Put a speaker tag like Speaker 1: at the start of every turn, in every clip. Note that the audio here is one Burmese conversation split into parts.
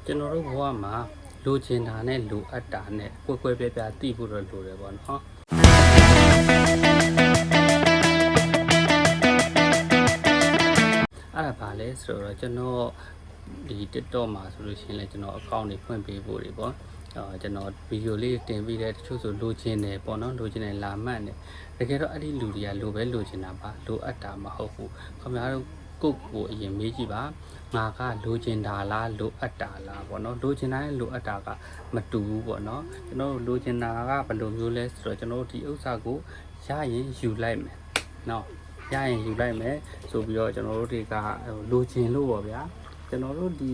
Speaker 1: ကျွန်တော်တို့ဘဝမှာလိုချင်တာနဲ့လိုအပ်တာနဲ့ကွဲပြားသိဖို့တော့လိုတယ်ပေါ့နော်အဲ့ဒါပါလဲဆိုတော့ကျွန်တော်ဒီ TikTok မှာဆိုလို့ရှိရင်လည်းကျွန်တော် account တွေဖွင့်ပေးဖို့တွေပေါ့ကျွန်တော်ဗီဒီယိုလေးတင်ပြီးတဲ့တချို့ဆိုလိုချင်တယ်ပေါ့နော်လိုချင်တယ်လာမှတ်တယ်တကယ်တော့အဲ့ဒီလူတွေကလိုပဲလိုချင်တာပါလိုအပ်တာမဟုတ်ဘူးခင်ဗျားတို့ကိုအရင်မေးကြည့်ပါငါကလိုချင်တာလားလိုအပ်တာလားပေါ့နော်လိုချင်တာနဲ့လိုအပ်တာကမတူဘူးပေါ့နော်ကျွန်တော်လိုချင်တာကဘယ်လိုမျိုးလဲဆိုတော့ကျွန်တော်ဒီဥစ္စာကိုရရင်ယူလိုက်မယ်နော်ရရင်ယူလိုက်မယ်ဆိုပြီးတော့ကျွန်တော်တို့တွေကလိုချင်လို့ပေါ့ဗျာကျွန်တော်တို့ဒီ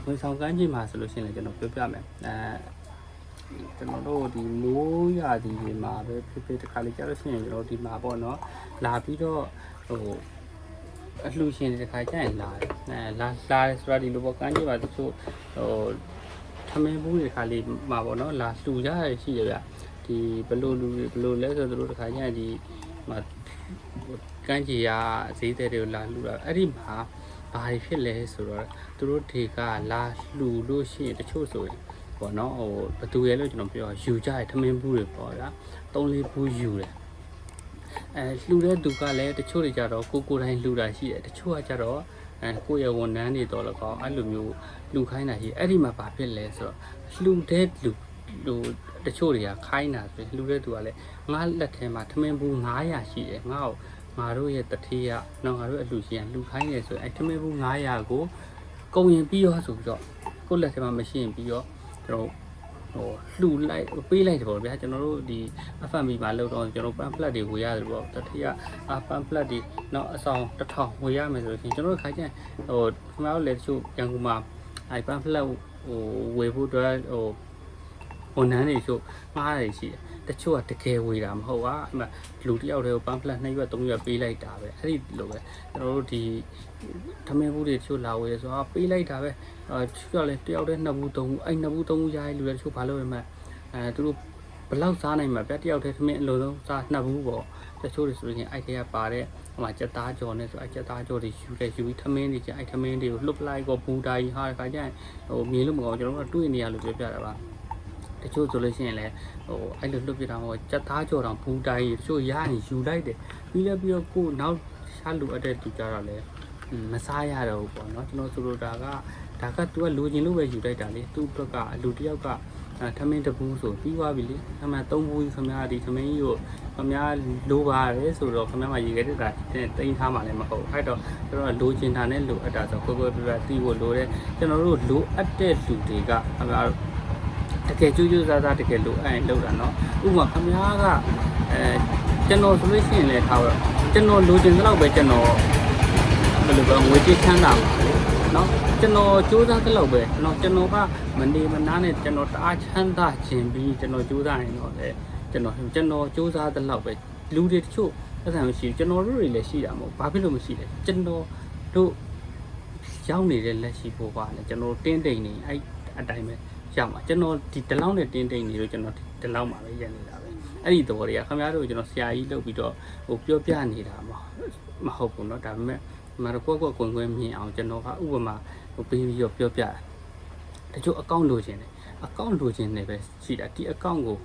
Speaker 1: ဝန်ဆောင်ကမ်းခြေမှာဆိုလို့ရှိရင်လည်းကျွန်တော်ပြောပြမယ်ကျွန်တော်တို့ဒီမိုးရာသီတွေမှာပဲဖြစ်တခါလေကြာလို့ရှိရင်ကျွန်တော်ဒီမှာပေါ့နော်လာပြီးတော့အလှရှင်တွေတခါကျရင်လာတယ်လာတယ်ဆိုတာဒီလိုပေါ့ကမ်းခြေမှာတချို့ထမင်းဘူးတွေတခါလေးမှာပေါ့နော်လာလှူကြရရှိတယ်ဗျဒီဘလို့လူတွေဘလို့လဲဆိုတော့တခါကျရင်ဒီမှာကမ်းခြေရဈေးတဲ့တွေကိုလာလှူတာအဲ့ဒီမှာဘာဖြစ်လဲဆိုတော့သူတို့တွေကလာလှူလို့ရှိရင်တချို့ဆိုရင်ပေါ့နော်ဘသူရဲလို့ကျွန်တော်ပြောယူကြရထမင်းဘူးတွေပေါ့ဗျာ3-4ဘူးယူတယ်လှူတဲ့သူကလည်းတချို့တွေကြတော့ကိုတိုင်းလှူတာရှိတယ်တချို့ကကြတော့ကိုယ့်ရဲ့ဝန်ထမ်းတွေတော့လည်းကောင်းအဲ့လိုမျိုးလှူခိုင်းတာရှိအဲ့ဒီမှာဘာဖြစ်လဲဆိုတော့လှူတဲ့လူတချို့တွေကခိုင်းတာဆိုလှူတဲ့သူကလည်းငါလက်ထဲမှာထမင်းဘူး900ရှိတယ်ငါတို့ရဲ့တထေးရနော်ငါတို့အလှရှင်လှူခိုင်းနေဆိုရင်ထမင်းဘူး900ကိုကုန်ရင်ပြီးရောဆိုပြီးတော့ကိုယ့်လက်ထဲမှာမရှိရင်ပြီးရောကျွန်တော်လှူလိုက်ပေးလိုက်တယ်ပေါ့ဗျာကျွန်တော်တို့ဒီ FMB မှာလောက်တော့ကျွန်တော် pamphlet တွေဝေရတယ်ပေါ့တတိယpamphlet တွေနောက်အဆောင်1000ဝေရမယ်ဆိုလို့ရှိရင်ကျွန်တော်တို့ခါကျရင်ခင်ဗျားတို့လည်းတချို့ရန်ကုန်မှာpamphlet ဝေဖို့အတွက်ဝန်ထမ်းတွေချို့မှားတယ်ရှိတယ်တချို့ကတကယ်ဝေတာမဟုတ်ပါအဲ့မှာလူတယောက်တည်းကို pamphlet 2ရွက်3ရွက်ပေးလိုက်တာပဲအဲ့ဒီလိုပဲကျွန်တော်တို့ဒီထမင်းဘူးတွေတချို့လာဝေဆိုတော့ပေးလိုက်တာပဲတချို့လည်းတယောက်တည်း2ဘူး3ဘူးအဲ့2ဘူး3ဘူးရရင်လူတွေတချို့ဘာလို့လဲမသူတို့ဘလောက်စားနိုင်မှာဗျတယောက်တည်းထမင်းအလိုဆုံးစား2ဘူးပေါ့တချို့တွေဆိုရင်အဲ့ထဲကပါတဲ့ဟိုမှာကြက်သားကြော်နဲ့ဆိုအဲ့ကြက်သားကြော်တွေယူပြီးထမင်းတွေကျအဲ့ထမင်းတွေကိုလှုပ်လိုက်ကောဘူတာကြီးဟာခါကျရင်မြင်လို့မကောင်းကျွန်တော်တို့တွေ့နေရလို့ပြောပြတာပါတချို့ဆိုလို့ရှိရင်လည်းအဲ့လိုလွတ်ပြတာမဟုတ်ကြက်သားကြော်တောင်ဘူးတိုင်းတချို့ရရင်ယူလိုက်တယ်ပြီးတော့ကိုနောက်ရှားလူအပ်တဲ့သူကြတော့လည်းမစားရတော့ဘူးပေါ့နော်ကျွန်တော်ဆိုလိုတာကဒါက तू ကလိုချင်လို့ပဲယူလိုက်တာလေသူ့အတွက်ကလူတယောက်ကထမင်းတပူးဆိုပြီးသွားပြီလေအမှန်3ဘူးကြီးခမရဒီထမင်းကြီးကိုခမရလိုပါတယ်ဆိုတော့ခမရမှာရေခဲတက်တာတင်ထားမှလည်းမဟုတ်အဲ့တော့ကျွန်တော်လိုချင်တာနဲ့လိုအပ်တာဆိုကွယ်ပြတီးဖို့လိုတယ်ကျွန်တော်တို့လိုအပ်တဲ့လူတွေကခမရတကယ်ကြိုးကြိုးစားစားတကယ်လိုအပ်ရင်လုပ်တာเนาะဥပမာခမရကကျွန်တော်ဆိုလို့ရှိရင်လည်းထားတော့ကျွန်တော်လိုချင်တဲ့လောက်ပဲကျွန်တော်ဘယ်လိုပဲငွေကြေးချမ်းသာပါလေเนาะကျွန်တော်စူးစမ်းတဲ့လောက်ပဲเนาะကျွန်တော်ကမနေမနာနဲ့ကျွန်တော်တအားချမ်းသာခြင်းပြီးကျွန်တော်စူးစမ်းရင်တော့လေကျွန်တော်စူးစမ်းတဲ့လောက်ပဲလူတွေတချို့သက်ဆိုင်မရှိကျွန်တော်တို့တွေလည်းရှိတာမဟုတ်ဘာဖြစ်လို့မရှိလဲကျွန်တော်တို့ရောက်နေတဲ့လက်ရှိဘဝကလည်းကျွန်တော်တင်းတိမ်နေအဲ့အတိုင်းပဲရမှာကျွန်တော်ဒီတလောက်နဲ့တင်းတိမ်နေလို့ကျွန်တော်ဒီလောက်မှာပဲရနေတာပဲအဲ့ဒီသဘောတွေကခင်ဗျားတို့ကျွန်တော်ဆရာကြီးလုပ်ပြီးတော့ပြောပြနေတာမဟုတ်ဘူးเนาะဒါပေမဲ့မရကွက်ကွယ်မြင်အောင်ကျွန်တော်ကဥပမာပေးပြီးတော့ပြောပြတယ်တချို့အကောင့်လိုချင်တယ်အကောင့်လိုချင်တယ်ပဲရှိတာဒီအကောင့်ကို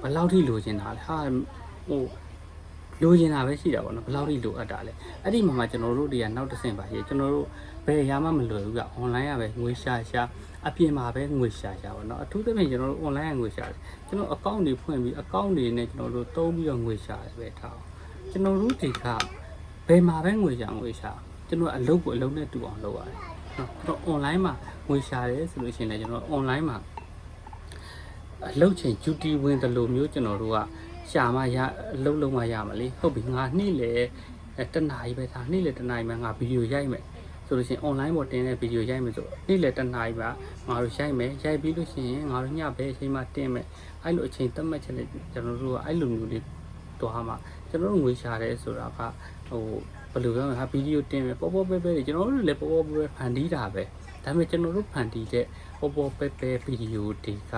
Speaker 1: ဘယ်လောက်ထိလိုချင်တာလဲဟာလိုချင်တာပဲရှိတာပေါ့နော်ဘယ်လောက်ထိလိုအပ်တာလဲအဲ့ဒီမှာကျွန်တော်တို့တွေကနောက်တစ်ဆင့်ပါရှိကျွန်တော်တို့ဘယ်ရမှမလွယ်ဘူးက online ကပဲငွေရှာအပြင်မှာပဲငွေရှာပေါ့နော်အထူးသဖြင့်ကျွန်တော်တို့ online ကငွေရှာတယ်ကျွန်တော်အကောင့်တွေဖွင့်ပြီးအကောင့်တွေနဲ့ကျွန်တော်တို့သုံးပြီးတော့ငွေရှာတယ်ပဲထားကျွန်တော်တို့ဒီကဘယ်မှာပဲငွေရှာကျွန်တော်အလုပ်ကိုအလုပ်နဲ့တူအောင်လုပ်ရတယ်နော်ကျွန်တော် online မှာငွေရှာတယ်ဆိုလို့ရှိရင်လည်းကျွန်တော် online မှာအလုပ်ချိန် duty ဝင်တယ်လို့မျိုးကျွန်တော်တို့ကရှာမှရအလုပ်လုံးမှရမှာလေဟုတ်ပြီငါနေ့လေတနာရီပဲထားနေ့လေတနာရီမှငါဗီဒီယိုရိုက်မယ်ဆိုလို့ရှိရင် online ပေါ်တင်တဲ့ဗီဒီယိုရိုက်မယ်ဆိုနေ့လေတနာရီမှငါတို့ရိုက်မယ်ရိုက်ပြီးလို့ရှိရင်ငါတို့ညဘဲအချိန်မှတင်မယ်အဲ့လိုအချိန်သတ်မှတ်ချက်နဲ့ကျွန်တော်တို့ကအဲ့လိုမျိုးလေးတွားမှာကျွန်တော်တို့ငွေရှာတယ်ဆိုတာကဘယ်လိုပြောမလဲဗီဒီယိုတင်မယ်ပေါ်ပဲတွေကျွန်တော်တို့လည်းပေါ်ပဲဖန်တီးတာပဲဒါပေမဲ့ကျွန်တော်တို့ဖန်တီးတဲ့ပေါ်ပဲဗီဒီယိုတွေက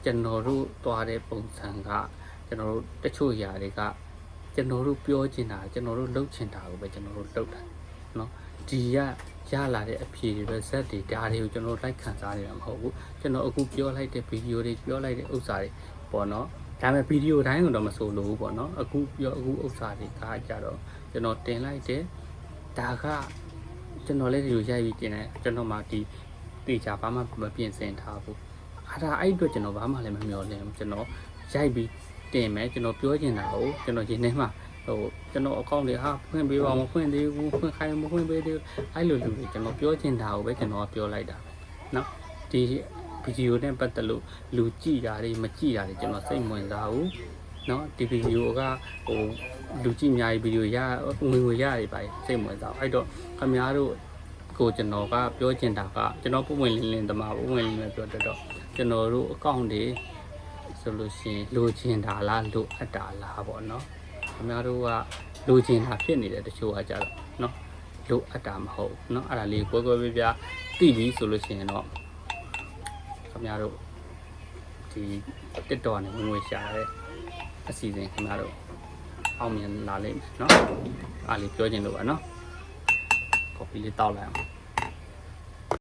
Speaker 1: ကျွန်တော်တို့တွားတဲ့ပုံစံကကျွန်တော်တို့တချို့ຢာတွေကကျွန်တော်တို့ပြောချင်တာကျွန်တော်တို့လုပ်ချင်တာကိုပဲကျွန်တော်တို့လုပ်တာเนาะဒီက ရလာတဲ့အဖြေတွေပဲဇက်တွေဒါတွေကိုကျွန်တော်လိုက်ခံစားနေတာမဟုတ်ဘူးကျွန်တော်အခုပြောလိုက်တဲ့ဗီဒီယိုတွေပြောလိုက်တဲ့ဥစ္စာတွေပေါ့နော်ဒါပေမဲ့ဗီဒီယိုတိုင်းကတော့မဆိုလို့ဘူးပေါ့နော်အခုဥစ္စာတွေကကြတော့ကျွန်တော်တင်လိုက်တယ်ဒါကကျွန်တော်လည်းဒီလိုရိုက်ပြီးတင်တယ်ကျွန်တော်မှဒီတေချာဘာမှမပြင်ဆင်ထားဘူးအဲ့အတွက်ကျွန်တော်ဘာမှလည်းမမျှော်လင့်ဘူးကျွန်တော်ရိုက်ပြီးတင်မယ်ကျွန်တော်ပြောချင်တာကိုကျွန်တော်ရင်းနှီးမှကျွန်တော်အကောင့်တွေဟာဖွင့်ပေးပါမဖွင့်သေးဘူးဖွင့်ခိုင်းမဖွင့်ပေးသေးဘူးအဲ့လိုလူတွေကျွန်တော်ပြောချင်တာကိုပဲကျွန်တော်ပြောလိုက်တာပဲเนาะဒီဗီဒီယိုနဲ့ပတ်သက်လို့လူကြည့်တာတွေမကြည့်တာတွေကျွန်တော်စိတ်ဝင်စားဘူးเนาะဒီဗီဒီယိုကလူကြည့်အများကြီးဗီဒီယိုရငွေရတွေပါစိတ်ဝင်စားအဲ့တော့ခင်ဗျားတို့ကိုကျွန်တော်ကပြောချင်တာကကျွန်တော်ပုံဝင်လင်းတမပုံဝင်လင်းပြောတတ်တော့ကျွန်တော်တို့အကောင့်တွေဆိုလို့ရှိရင်လိုချင်တာလားလိုအပ်တာလားပေါ့เนาะခင်ဗျားတို့ကလိုချင်တာဖြစ်နေတယ်တချို့ကကြတော့เนาะလိုအပ်တာမဟုတ်เนาะအဲ့ဒါလေးကွဲပြားသိပြီဆိုလို့ရှိရင်တော့ခင်ဗျားတို့ဒီ TikTok နဲ့ငွေရှာတဲ့အစီအစဉ်ခင်ဗျားတို့အောင်မြင်လာလိမ့်မယ်เนาะအားလေးပြောချင်လို့ပါเนาะ coffee လေးတောက်လိုက်အောင်